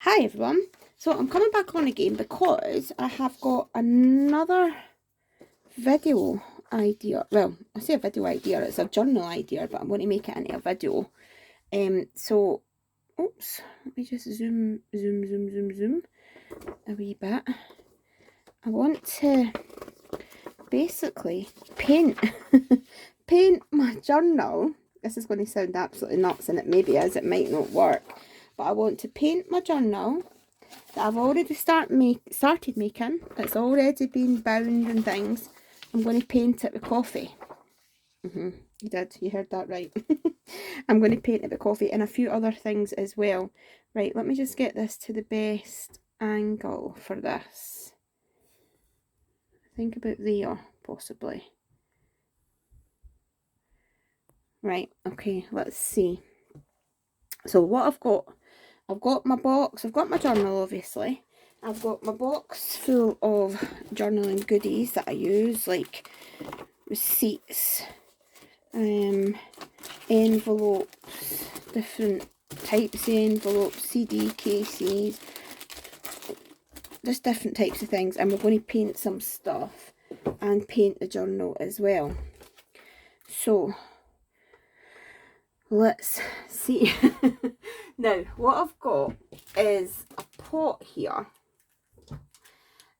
Hi everyone, so I'm coming back on again because I have got another video idea. Well, I say a video idea, it's a journal idea, but I'm going to make it into a video. So, oops, let me just zoom a wee bit. I want to basically paint, paint my journal. This is going to sound absolutely nuts, and it maybe is, it might not work, but I want to paint my journal that I've already started making. It's already been bound and things. I'm going to paint it with coffee. You did, you heard that right. I'm going to paint it with coffee and a few other things as well. Right, let me just get this to the best angle for this. Think about there, possibly. Right, okay, let's see. So what I've got my box, I've got my journal obviously. I've got my box full of journaling goodies that I use, like receipts, envelopes, different types of envelopes, CD cases, just different types of things. And we're going to paint some stuff and paint the journal as well. So let's see. Now what I've got is a pot here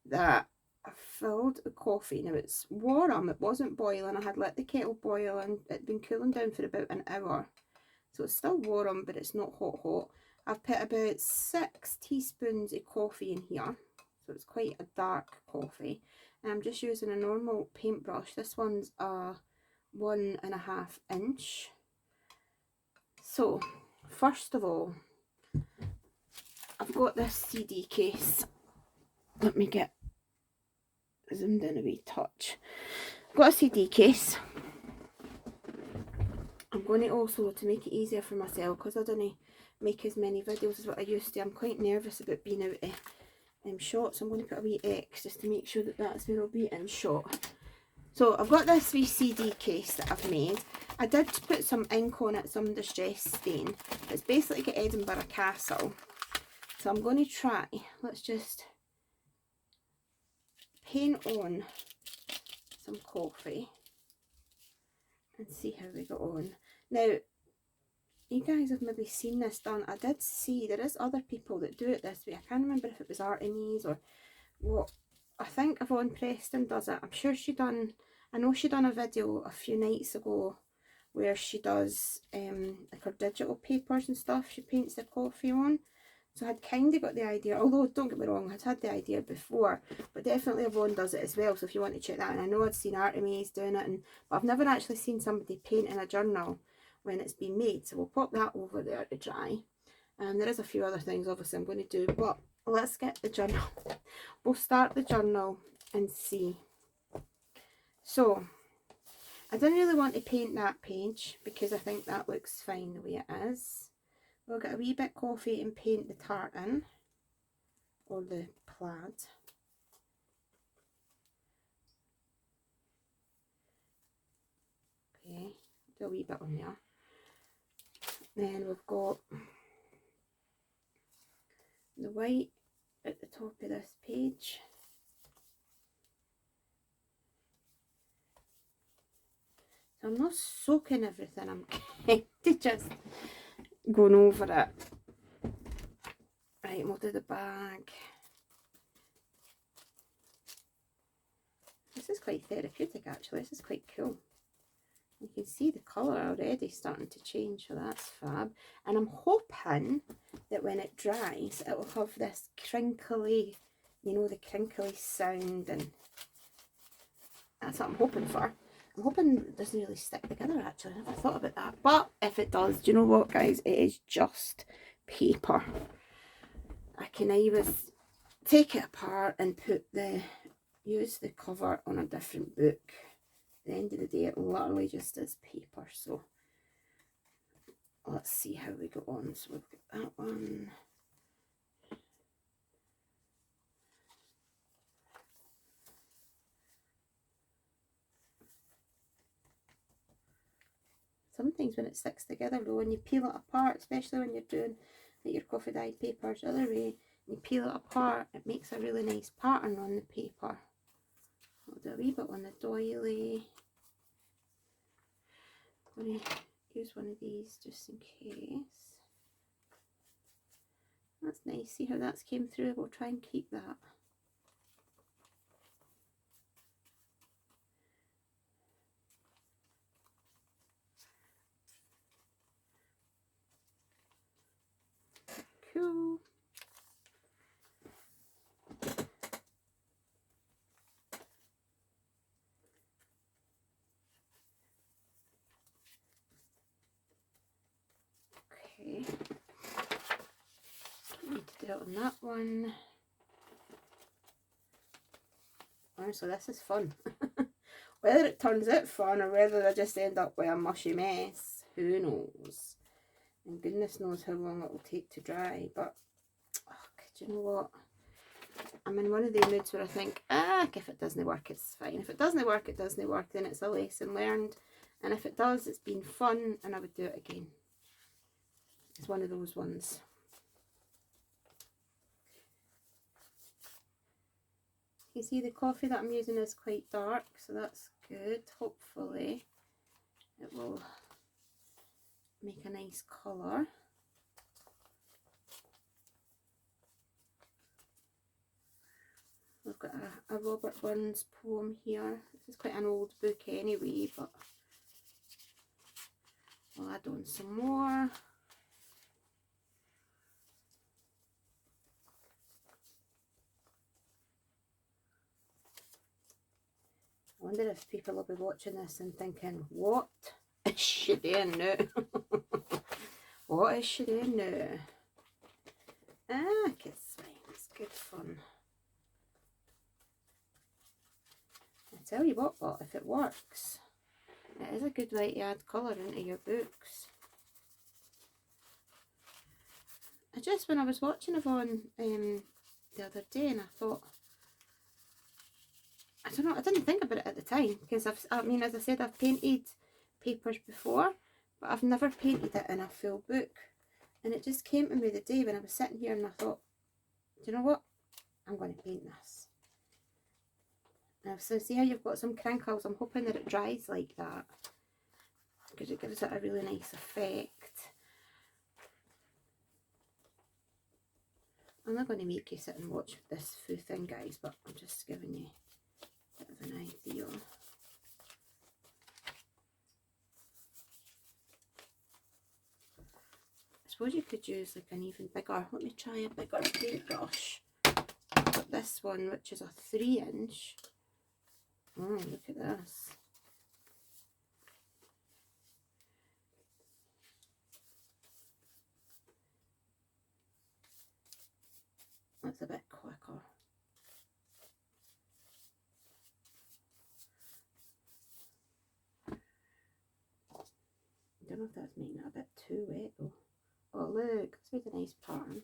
that I filled with coffee. Now it's warm, it wasn't boiling. I had let the kettle boil and it'd been cooling down for about an hour. So it's still warm, but it's not hot. I've put about 6 teaspoons of coffee in here. So it's quite a dark coffee. And I'm just using a normal paintbrush. This one's a 1.5 inch. So first of all, I've got this CD case. Let me get zoomed in a wee touch. I've got a CD case. I'm going to also, to make it easier for myself, because I don't make as many videos as what I used to, I'm quite nervous about being out of shot, so I'm going to put a wee X just to make sure that that's where I'll be in shot. So I've got this wee CD case that I've made. I did put some ink on it, some distress stain. It's basically like Edinburgh Castle. So I'm going to try, let's just paint on some coffee and see how we go on. Now, you guys have maybe seen this done. I did see there is other people that do it this way. I can't remember if it was Artemis or what. I think Yvonne Preston does it. I'm sure I know she done a video a few nights ago where she does like her digital papers and stuff. She paints the coffee on. So I had kind of got the idea, although don't get me wrong, I'd had the idea before, but definitely Yvonne does it as well. So if you want to check that, and I know I'd seen Artemis doing it, but I've never actually seen somebody paint in a journal when it's been made. So we'll pop that over there to dry. And there is a few other things obviously I'm going to do, but let's get the journal. We'll start the journal and see. So I didn't really want to paint that page because I think that looks fine the way it is. We'll get a wee bit of coffee and paint the tartan or the plaid. Okay, do a wee bit on there. Then we've got the white at the top of this page. So I'm not soaking everything, I'm kind of just going over it. Right, we'll do the bag. This is quite therapeutic actually, this is quite cool. You can see the colour already starting to change, so that's fab. And I'm hoping that when it dries, it will have this crinkly, you know, the crinkly sound, and that's what I'm hoping for. I'm hoping it doesn't really stick together actually, I never thought about that. But if it does, do you know what guys, it is just paper. I can either take it apart and use the cover on a different book. At the end of the day, it literally just is paper. So let's see how we go on. So we've got that one. Sometimes when it sticks together though, when you peel it apart, especially when you're doing like your coffee dyed papers the other way, and you peel it apart, it makes a really nice pattern on the paper. I'll do a wee bit on the doily. I'm going to use one of these just in case. That's nice. See how that's came through? We'll try and keep that. Cool. Okay. Need to do it on that one. Honestly, this is fun. Whether it turns out fun or whether I just end up with a mushy mess, who knows? And goodness knows how long it will take to dry. But, oh, do you know what? I'm in one of the moods where I think, if it doesn't work, it's fine. If it doesn't work, it doesn't work, then it's a lesson learned. And if it does, it's been fun and I would do it again. It's one of those ones. You see the coffee that I'm using is quite dark, so that's good. Hopefully it will make a nice colour. We've got a Robert Burns poem here. This is quite an old book anyway, but I'll add on some more. I wonder if people will be watching this and thinking, what is she doing now? What is she doing now? It's fine. It's good fun. I tell you what, but if it works, it is a good way to add colour into your books. When I was watching Yvonne the other day, and I thought, I don't know, I didn't think about it at the time, because I mean, as I said, I've painted papers before, but I've never painted it in a full book. And it just came to me the day when I was sitting here and I thought, do you know what? I'm going to paint this. So see how you've got some crinkles? I'm hoping that it dries like that, because it gives it a really nice effect. I'm not going to make you sit and watch this full thing, guys, but I'm just giving you a bit of an idea. I suppose you could use like an even bigger, let me try a bigger paintbrush. I've got this one, which is a 3-inch. Oh, look at this. That's a bit quicker. I don't know if that's making it a bit too wet though. Oh look, it's made a nice pattern.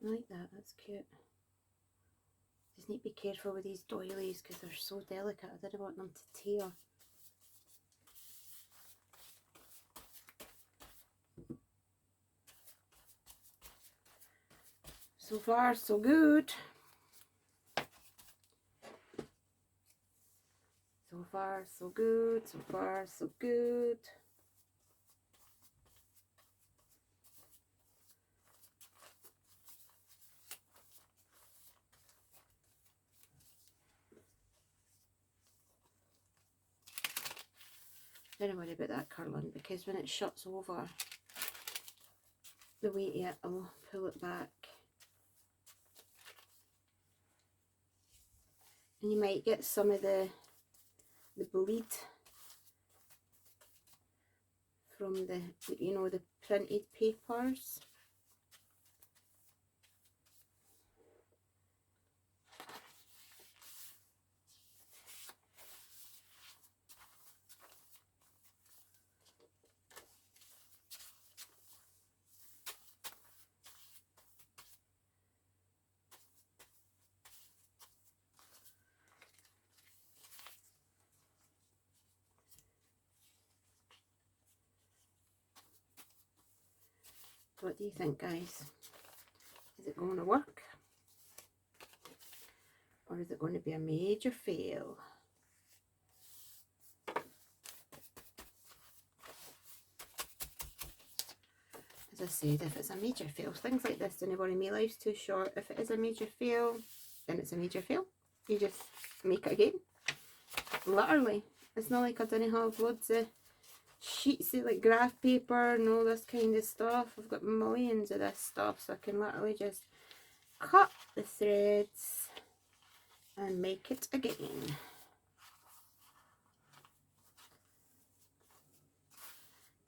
I like that, that's cute. Just need to be careful with these doilies because they're so delicate. I didn't want them to tear. So far, so good. So far, so good. So far, so good. Don't worry about that curling, because when it shuts over, the weight of it will pull it back. And you might get some of the bleed from the, you know, the printed papers. What do you think, guys? Is it going to work? Or is it going to be a major fail? As I said, if it's a major fail, things like this don't worry me, life's too short. If it is a major fail, then it's a major fail. You just make it again. Literally. It's not like I didn't have loads of sheets of like graph paper and all this kind of stuff. I've got millions of this stuff, so I can literally just cut the threads and make it again.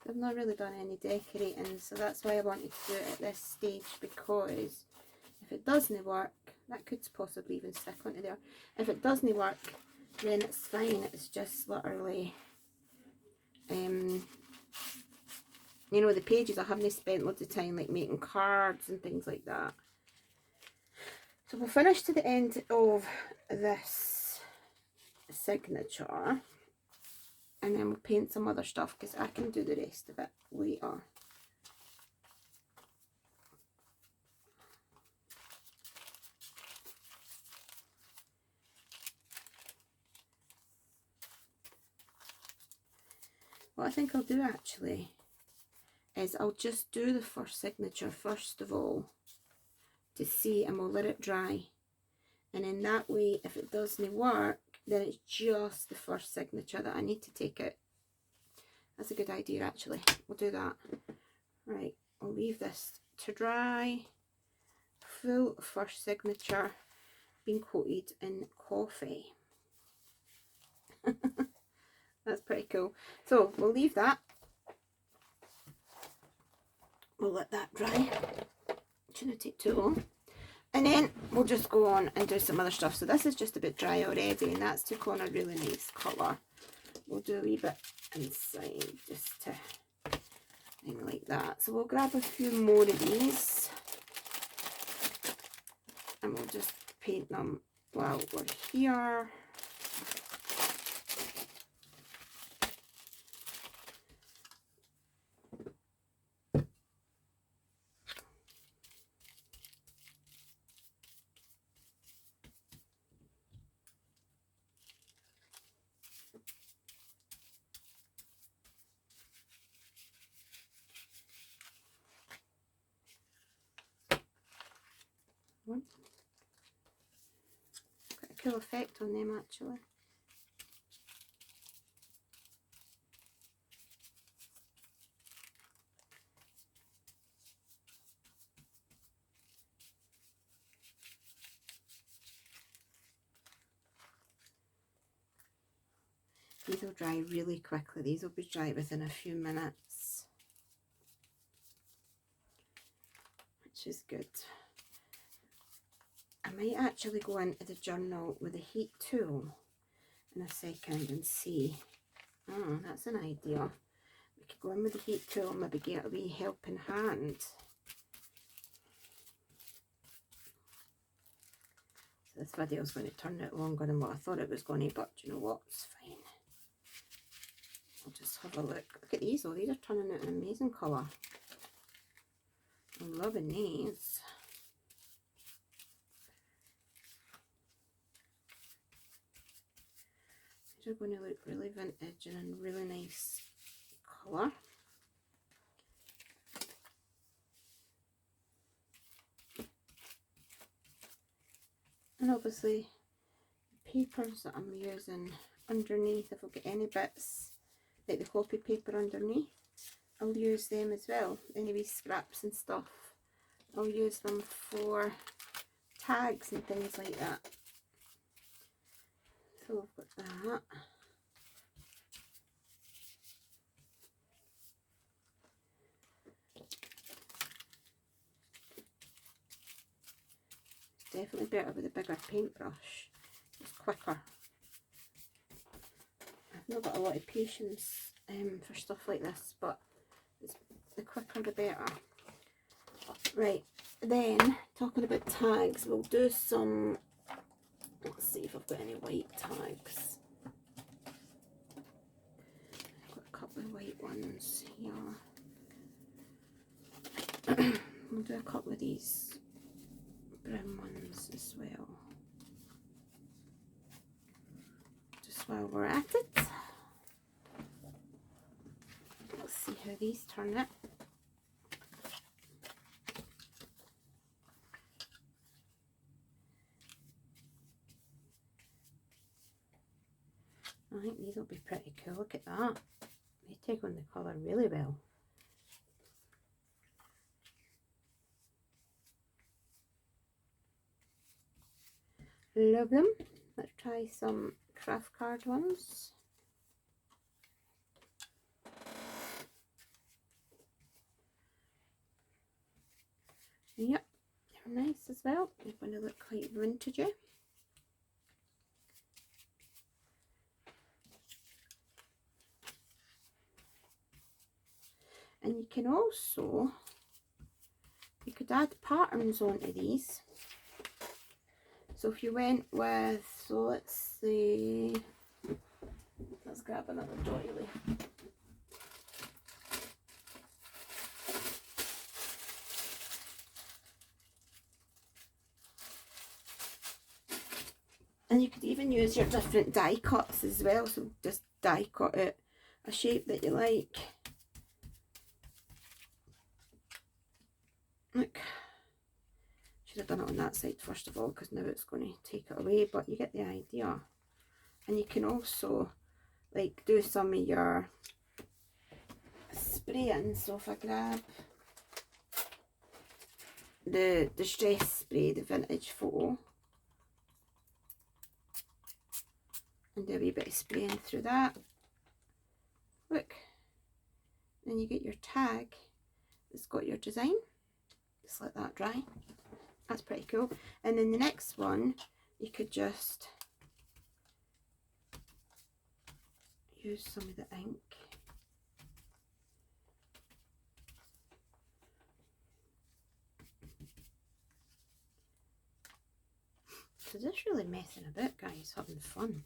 I've not really done any decorating, so that's why I wanted to do it at this stage, because if it doesn't work, that could possibly even stick onto there. If it doesn't work, then it's fine. It's just literally, you know, the pages I haven't spent loads of time like making cards and things like that. So we'll finish to the end of this signature. And then we'll paint some other stuff, because I can do the rest of it later. What I think I'll do actually is I'll just do the first signature first of all to see, and we'll let it dry. And in that way, if it doesn't work, then it's just the first signature that I need to take out. That's a good idea actually. We'll do that. Right, I'll leave this to dry. Full first signature being coated in coffee. That's pretty cool. So we'll leave that. We'll let that dry. Shouldn't take too long. And then we'll just go on and do some other stuff. So this is just a bit dry already, and that's took on a really nice colour. We'll do a wee bit inside just to thing like that. So we'll grab a few more of these and we'll just paint them while we're here. Quite a cool effect on them actually. These will dry really quickly. These will be dry within a few minutes, which is good. I might actually go into the journal with a heat tool in a second and see. Oh, that's an idea. We could go in with the heat tool and maybe get a wee helping hand. So this video is going to turn out longer than what I thought it was going to, but you know what? It's fine. I'll just have a look. Look at these though. These are turning out an amazing colour. I'm loving these. They're going to look really vintage and a really nice colour. And obviously the papers that I'm using underneath, if I've got any bits like the copy paper underneath, I'll use them as well. Any wee scraps and stuff, I'll use them for tags and things like that. So I've got that. It's definitely better with a bigger paintbrush. It's quicker. I've not got a lot of patience for stuff like this, but the quicker the better. Right, then talking about tags, we'll do some. Let's see if I've got any white tags. I've got a couple of white ones here. We'll do a couple of these brown ones as well, just while we're at it. Let's see how these turn out. I think these will be pretty cool. Look at that. They take on the colour really well. Love them. Let's try some craft card ones. Yep, they're nice as well. They're going to look quite vintagey. And you can also, you could add patterns onto these. So if you went with, so let's see, let's grab another doily. And you could even use your different die cuts as well. So just die cut out a shape that you like. Look, should have done it on that side first of all, because now it's going to take it away, but you get the idea. And you can also like do some of your spraying. So if I grab the distress spray, the vintage photo, and do a wee bit of spraying through that, look, then you get your tag that's got your design. Just let that dry. That's pretty cool. And then the next one, you could just use some of the ink. So just really messing about, guys, having fun.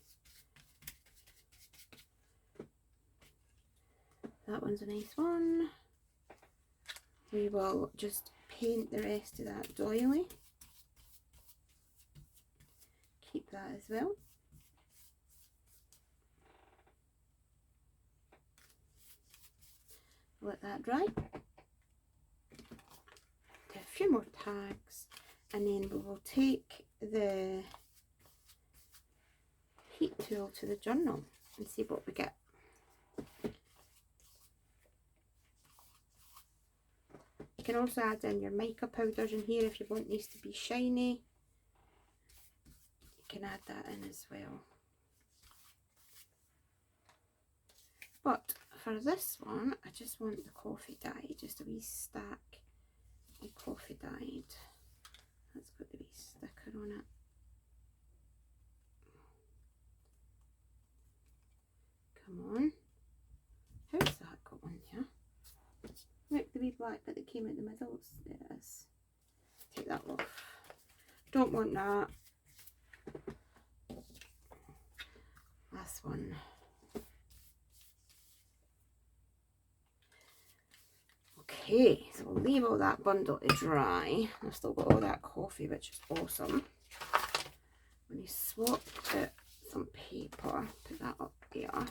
That one's a nice one. We will just paint the rest of that doily. Keep that as well. Let that dry. Do a few more tags, and then we will take the heat tool to the journal and see what we get. You can also add in your mica powders in here if you want these to be shiny. You can add that in as well. But for this one, I just want the coffee dye, just a wee stack of coffee dyed. That's got the wee sticker on it. Come on. How's that got on here? Look, the wee black bit that came out the middle. There it is. Take that off. Don't want that. Last one. Okay, so we'll leave all that bundle to dry. I've still got all that coffee, which is awesome. When you swap out some paper, put that up there.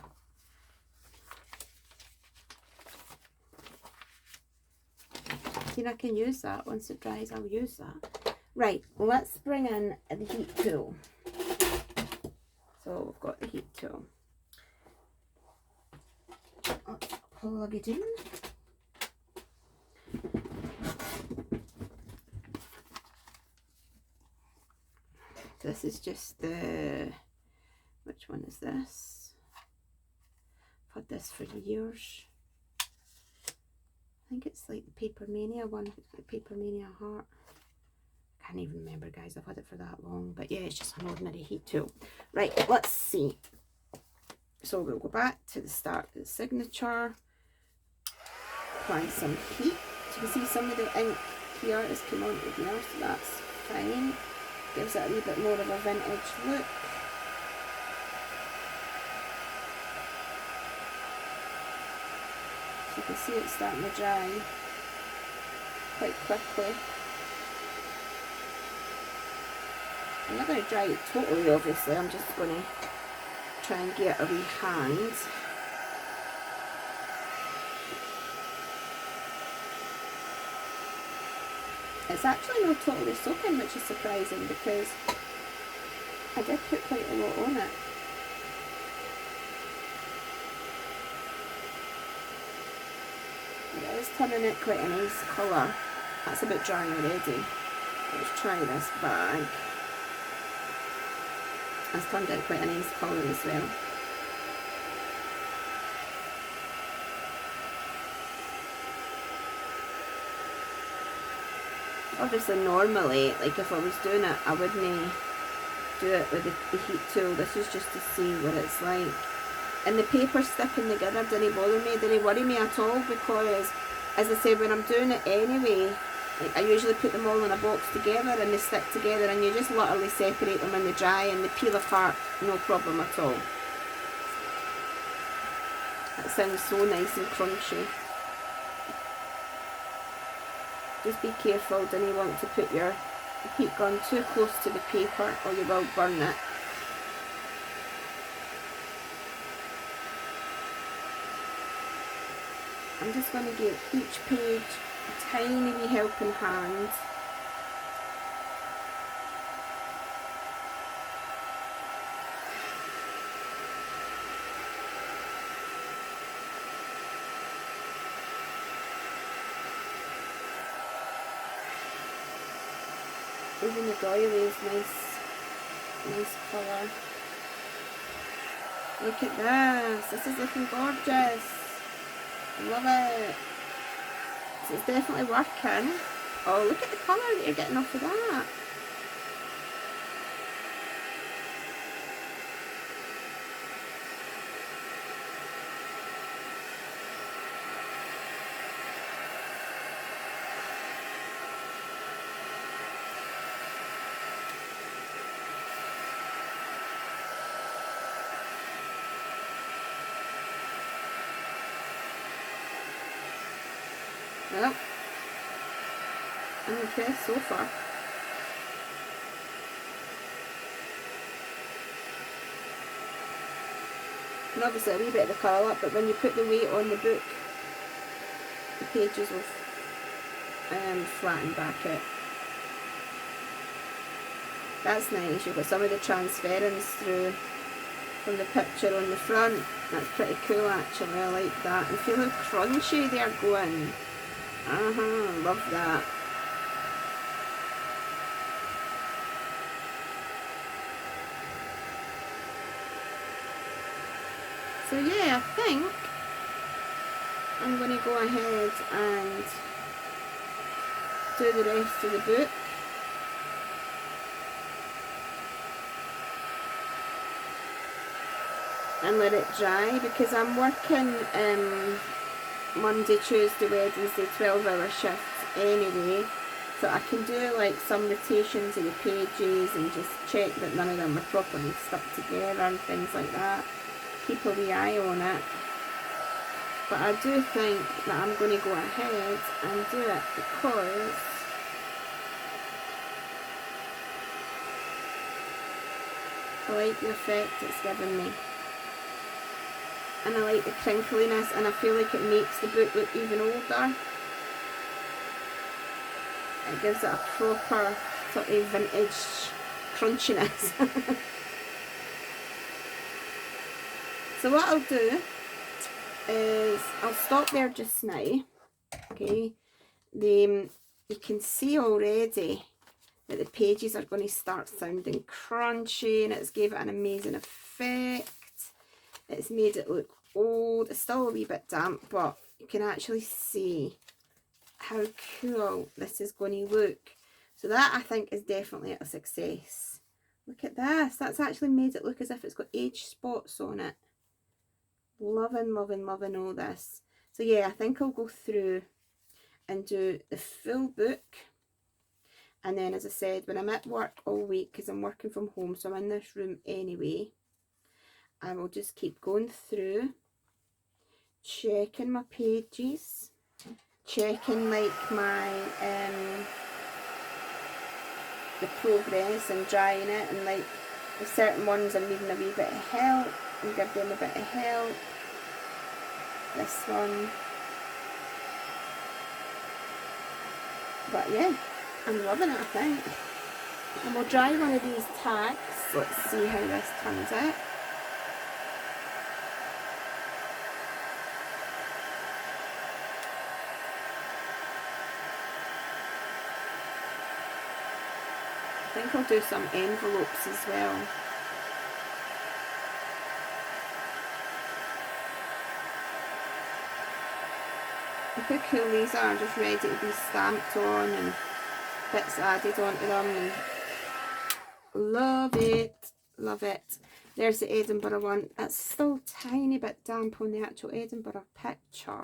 See, I can use that. Once it dries, I'll use that. Right, let's bring in the heat tool. So we've got the heat tool. Let's plug it in. This is just the, which one is this? I've had this for years. I think it's like the Paper Mania one. It's got the Paper Mania heart. I can't even remember, guys. I've had it for that long. But yeah, it's just an ordinary heat tool. Right, let's see. So we'll go back to the start of the signature. Apply some heat. So you can see some of the ink here has come onto there, so that's fine. Gives it a wee bit more of a vintage look. So you can see it's starting to dry. quite quickly. I'm not going to dry it totally, obviously. I'm just going to try and get a wee hand. It's actually not totally soaking, which is surprising because I did put quite a lot on it. It is turning it quite a nice colour. That's a bit dry already. Let's try this bag. It's turned out quite a nice colour as well. Obviously normally, like if I was doing it, I wouldn't do it with the heat tool. This is just to see what it's like. And the paper sticking together didn't bother me, didn't worry me at all, because as I said, when I'm doing it anyway, like I usually put them all in a box together and they stick together, and you just literally separate them when they dry and they peel apart, no problem at all. That sounds so nice and crunchy. Just be careful, don't want to put your heat gun too close to the paper or you will burn it. I'm just going to give each page a tiny wee helping hand. Even the doily is nice colour. Look at this, this is looking gorgeous. Love it. So it's definitely working. Oh, look at the colour that you're getting off of that. Well, I'm impressed so far. And obviously a wee bit of the colour up, but when you put the weight on the book, the pages will flatten back out. That's nice, you've got some of the transference through from the picture on the front. That's pretty cool actually, I like that. And feel how crunchy they're going. Love that. So yeah, I think I'm going to go ahead and do the rest of the book. And let it dry, because I'm working Monday, Tuesday, Wednesday 12-hour shifts anyway, so I can do like some rotations of the pages and just check that none of them are properly stuck together and things like that. Keep a wee eye on it. But I do think that I'm going to go ahead and do it because I like the effect it's given me. And I like the crinkliness, and I feel like it makes the book look even older. It gives it a proper sort of vintage crunchiness. So what I'll do is I'll stop there just now. Okay, you can see already that the pages are going to start sounding crunchy, and it's gave it an amazing effect. It's made it look old. It's still a wee bit damp, but you can actually see how cool this is going to look. So that, I think, is definitely a success. Look at this. That's actually made it look as if it's got age spots on it. Loving, loving, loving all this. So yeah, I think I'll go through and do the full book. And then, as I said, when I'm at work all week, because I'm working from home, so I'm in this room anyway, I will just keep going through, checking my pages, checking like my the progress and drying it, and like with certain ones I'm needing a wee bit of help and give them a bit of help. This one, but yeah, I'm loving it, I think. And we'll dry one of these tags. Let's see how this turns out. I think I'll do some envelopes as well. Look how cool these are, just ready to be stamped on and bits added onto them. And love it, love it. There's the Edinburgh one. It's still a tiny bit damp on the actual Edinburgh picture.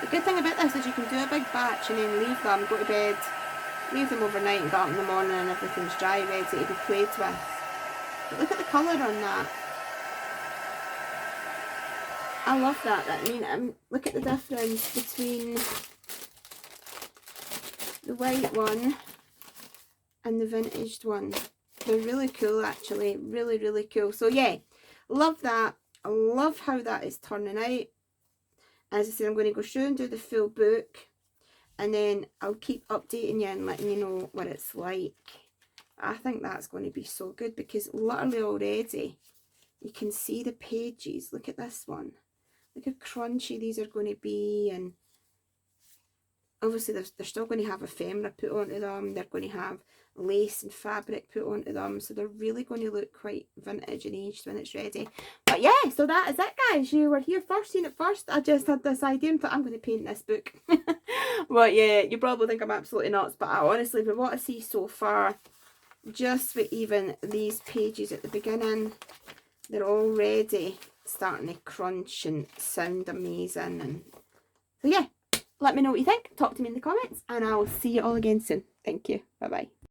The good thing about this is you can do a big batch and then leave them, go to bed, leave them overnight and go up in the morning and everything's dry, ready to be played with. But look at the colour on that. I love that. I mean, look at the difference between the white one and the vintaged one. They're really cool, actually. Really, really cool. So yeah, love that. I love how that is turning out. As I said, I'm going to go through and do the full book, and then I'll keep updating you and letting you know what it's like. I think that's going to be so good, because literally already you can see the pages. Look at this one. Look how crunchy these are going to be, and obviously they're still going to have ephemera put onto them. They're going to have lace and fabric put onto them, so they're really going to look quite vintage and aged when it's ready. But yeah, so that is it, guys. You were here first, seen it first. I just had this idea and thought, I'm going to paint this book. But yeah, you probably think I'm absolutely nuts, but I honestly, from what I see so far, just with even these pages at the beginning, they're already starting to crunch and sound amazing. And so yeah, let me know what you think. Talk to me in the comments, and I will see you all again soon. Thank you. Bye bye.